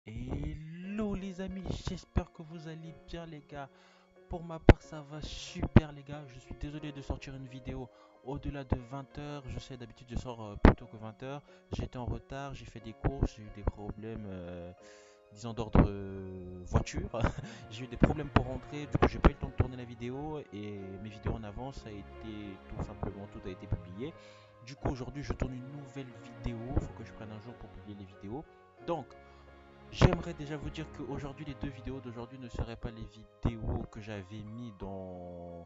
Hello les amis, j'espère que vous allez bien les gars. Pour ma part ça va super les gars. Je suis désolé de sortir une vidéo au-delà de 20 heures. Je sais d'habitude je sors plus tôt que 20 heures. J'étais en retard, j'ai fait des courses, j'ai eu des problèmes disons d'ordre voiture. J'ai eu des problèmes pour rentrer, du coup j'ai pas eu le temps de tourner la vidéo et mes vidéos en avance ça a été tout simplement, tout a été publié. Du coup aujourd'hui je tourne une nouvelle vidéo, il faut que je prenne un jour pour publier les vidéos. Donc j'aimerais déjà vous dire qu'aujourd'hui, les deux vidéos d'aujourd'hui ne seraient pas les vidéos que j'avais mis dans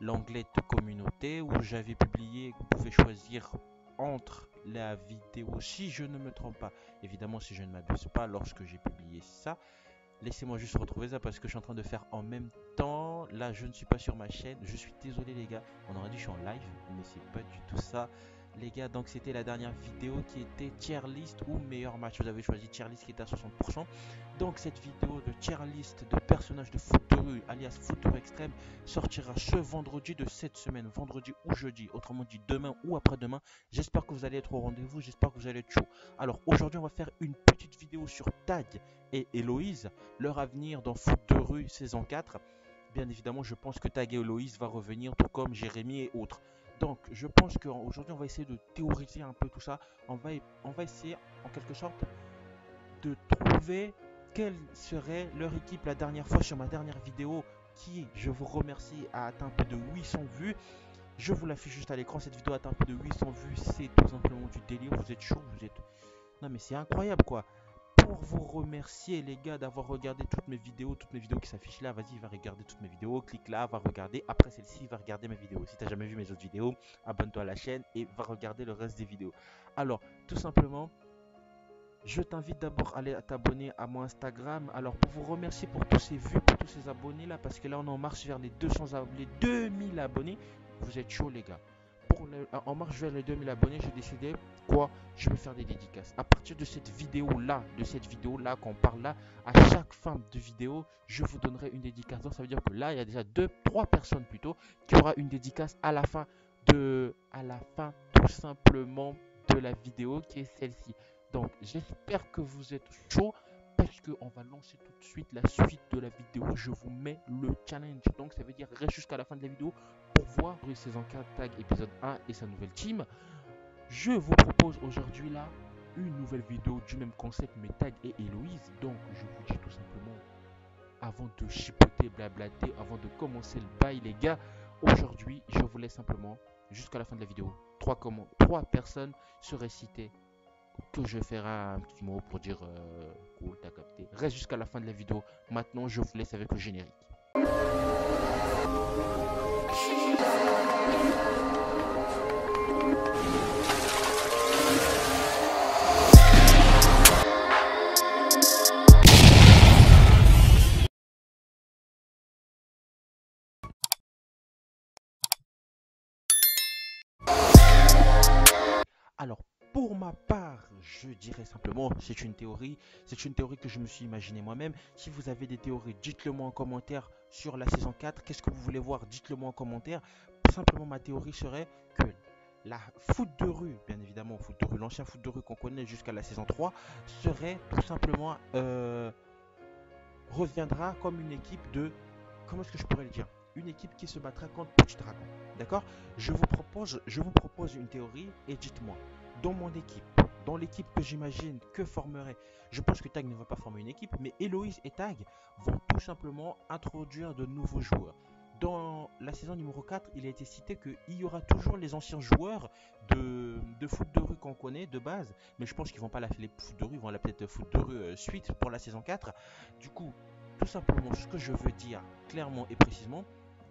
l'onglet de communauté où j'avais publié, vous pouvez choisir entre la vidéo, si je ne me trompe pas, évidemment si je ne m'abuse pas lorsque j'ai publié ça. Laissez-moi juste retrouver ça parce que je suis en train de faire en même temps. Là, je ne suis pas sur ma chaîne. Je suis désolé, les gars. On aurait dit que je suis en live, mais c'est pas du tout ça. Les gars, donc c'était la dernière vidéo qui était tier list ou meilleur match. Vous avez choisi tier list qui était à 60%. Donc cette vidéo de tier list de personnages de foot de rue, alias foot de rue extrême, sortira ce vendredi de cette semaine, vendredi ou jeudi, autrement dit demain ou après-demain. J'espère que vous allez être au rendez-vous, j'espère que vous allez être chaud. Alors aujourd'hui, on va faire une petite vidéo sur Tag et Héloïse, leur avenir dans foot de rue saison 4. Bien évidemment, je pense que Tag et Héloïse va revenir, tout comme Jérémy et autres. Donc, je pense qu'aujourd'hui, on va essayer de théoriser un peu tout ça. On va essayer, en quelque sorte, de trouver quelle serait leur équipe la dernière fois sur ma dernière vidéo qui, je vous remercie, a atteint plus de 800 vues. Je vous l'affiche juste à l'écran, cette vidéo a atteint plus de 800 vues, c'est tout simplement du délire, vous êtes chaud, vous êtes... Non mais c'est incroyable quoi. Pour vous remercier les gars d'avoir regardé toutes mes vidéos qui s'affichent là, vas-y va regarder toutes mes vidéos, clique là, va regarder, après celle-ci va regarder mes vidéos. Si tu n'as jamais vu mes autres vidéos, abonne-toi à la chaîne et va regarder le reste des vidéos. Alors tout simplement, je t'invite d'abord à aller t'abonner à mon Instagram. Alors pour vous remercier pour tous ces vues, pour tous ces abonnés là, parce que là on est en marche vers les 2000 abonnés. Vous êtes chaud les gars. En marche vers les 2000 abonnés, j'ai décidé quoi, je vais faire des dédicaces. À partir de cette vidéo là, qu'on parle là, à chaque fin de vidéo, je vous donnerai une dédicace. Donc ça veut dire que là, il y a déjà 3 personnes plutôt qui aura une dédicace à la fin tout simplement de la vidéo qui est celle-ci. Donc j'espère que vous êtes chaud parce qu'on va lancer tout de suite la suite de la vidéo. Je vous mets le challenge. Donc ça veut dire reste jusqu'à la fin de la vidéo pour voir saison 4 Tag épisode 1 et sa nouvelle team. Je vous propose aujourd'hui là une nouvelle vidéo du même concept mais Tag et Héloïse. Donc je vous dis tout simplement, avant de chipoter, blablater, avant de commencer le bail les gars, aujourd'hui je vous laisse simplement jusqu'à la fin de la vidéo 3 personnes seraient citées que je ferai un petit mot pour dire cool, t'as capté. Reste jusqu'à la fin de la vidéo. Maintenant, je vous laisse avec le générique. Alors, pour ma part, je dirais simplement, c'est une théorie que je me suis imaginé moi-même. Si vous avez des théories, dites-le moi en commentaire sur la saison 4. Qu'est-ce que vous voulez voir? Dites-le moi en commentaire. Simplement, ma théorie serait que la foot de rue, bien évidemment, foot de rue, l'ancien foot de rue qu'on connaît jusqu'à la saison 3, serait tout simplement reviendra comme une équipe de, comment est-ce que je pourrais le dire, une équipe qui se battra contre Petit Dragon. D'accord? Je vous propose une théorie et dites-moi, dans mon équipe, dans l'équipe que j'imagine que formerait, je pense que Tag ne va pas former une équipe, mais Héloïse et Tag vont tout simplement introduire de nouveaux joueurs. Dans la saison numéro 4, il a été cité qu'il y aura toujours les anciens joueurs de foot de rue qu'on connaît de base, mais je pense qu'ils vont pas l'appeler foot de rue, ils vont l'appeler peut-être foot de rue suite pour la saison 4. Du coup, tout simplement, ce que je veux dire clairement et précisément,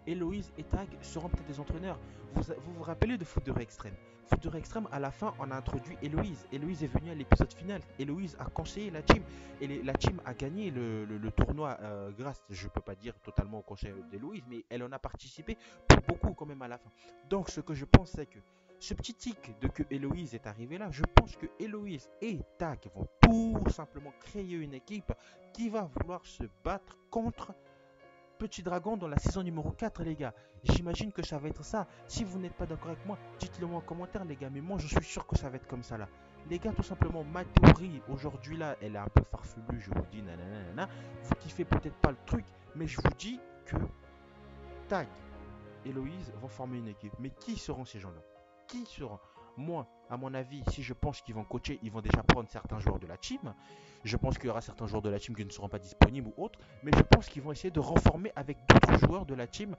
Héloïse et Tag seront peut-être des entraîneurs. Vous rappelez de Foot de Rue Extrême? Foot de Rue Extrême, à la fin, on a introduit Héloïse. Héloïse est venue à l'épisode final. Héloïse a conseillé la team. Et la team a gagné le tournoi grâce, je ne peux pas dire totalement au conseil d'Héloïse, mais elle en a participé pour beaucoup quand même à la fin. Donc ce que je pense, c'est que ce petit tic de que Héloïse est arrivée là, je pense que Héloïse et Tag vont tout simplement créer une équipe qui va vouloir se battre contre Petit Dragon dans la saison numéro 4 les gars. J'imagine que ça va être ça. Si vous n'êtes pas d'accord avec moi, dites-le moi en commentaire les gars. Mais moi je suis sûr que ça va être comme ça là. Les gars, tout simplement, ma théorie aujourd'hui là, elle est un peu farfelue, je vous dis, nanana. Vous kiffez peut-être pas le truc, mais je vous dis que Tag, Héloïse vont former une équipe. Mais qui seront ces gens-là? Qui seront? Moi, à mon avis, si je pense qu'ils vont coacher, ils vont déjà prendre certains joueurs de la team. Je pense qu'il y aura certains joueurs de la team qui ne seront pas disponibles ou autres. Mais je pense qu'ils vont essayer de reformer avec d'autres joueurs de la team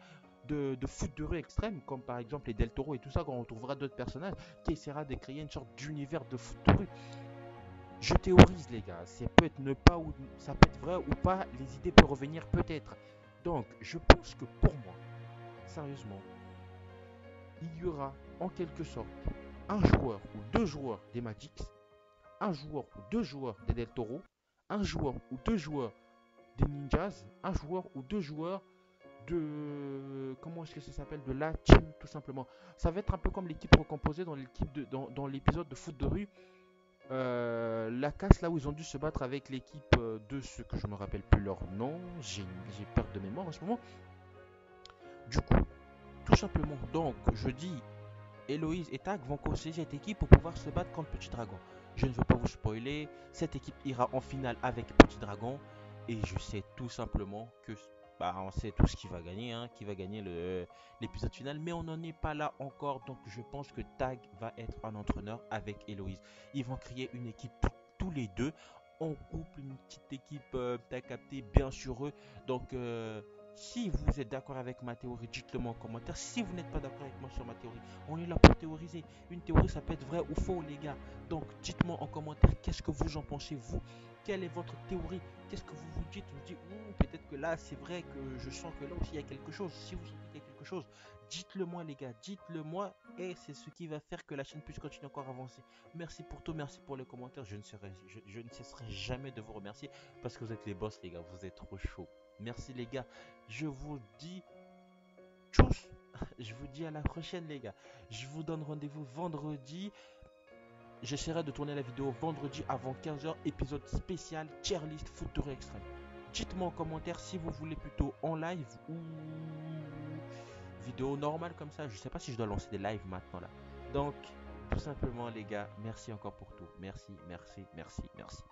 de foot de rue extrême, comme par exemple les Del Toro et tout ça, quand on retrouvera d'autres personnages qui essaiera de créer une sorte d'univers de foot de rue. Je théorise, les gars. Ça peut être ne pas ou ça peut être vrai ou pas. Les idées peuvent revenir peut-être. Donc, je pense que pour moi, sérieusement, il y aura en quelque sorte un joueur ou deux joueurs des Magics, un joueur ou deux joueurs des Del Toro, un joueur ou deux joueurs des Ninjas, un joueur ou deux joueurs de comment est-ce que ça s'appelle, de la team tout simplement. Ça va être un peu comme l'équipe recomposée dans l'équipe dans l'épisode de foot de rue, la casse là où ils ont dû se battre avec l'équipe de ceux que je me rappelle plus leur nom, j'ai perte de mémoire en ce moment. Du coup, tout simplement, donc je dis Héloïse et Tag vont conseiller cette équipe pour pouvoir se battre contre Petit Dragon. Je ne veux pas vous spoiler, cette équipe ira en finale avec Petit Dragon et je sais tout simplement que on sait tous qui va gagner, hein, qui va gagner l'épisode final, mais on n'en est pas là encore, donc je pense que Tag va être un entraîneur avec Héloïse. Ils vont créer une équipe tous les deux, on couple une petite équipe, t'as capté, bien sur eux, donc si vous êtes d'accord avec ma théorie, dites-le moi en commentaire. Si vous n'êtes pas d'accord avec moi sur ma théorie, on est là pour théoriser. Une théorie, ça peut être vrai ou faux, les gars. Donc, dites-moi en commentaire qu'est-ce que vous en pensez, vous. Quelle est votre théorie? Qu'est-ce que vous vous dites? Vous dites, peut-être que là, c'est vrai que je sens que là aussi, il y a quelque chose. Si vous sentez qu'il y a quelque chose, dites-le moi, les gars. Dites-le moi. Et c'est ce qui va faire que la chaîne puisse continuer encore à avancer. Merci pour tout. Merci pour les commentaires. Je ne cesserai jamais de vous remercier parce que vous êtes les boss, les gars. Vous êtes trop chauds. Merci, les gars. Je vous dis tchuss. Je vous dis à la prochaine, les gars. Je vous donne rendez-vous vendredi. J'essaierai de tourner la vidéo vendredi avant 15h, épisode spécial tier list foot de extrême. Dites-moi en commentaire si vous voulez plutôt en live ou vidéo normale comme ça. Je sais pas si je dois lancer des lives maintenant là. Donc, tout simplement les gars, merci encore pour tout. Merci, merci, merci, merci.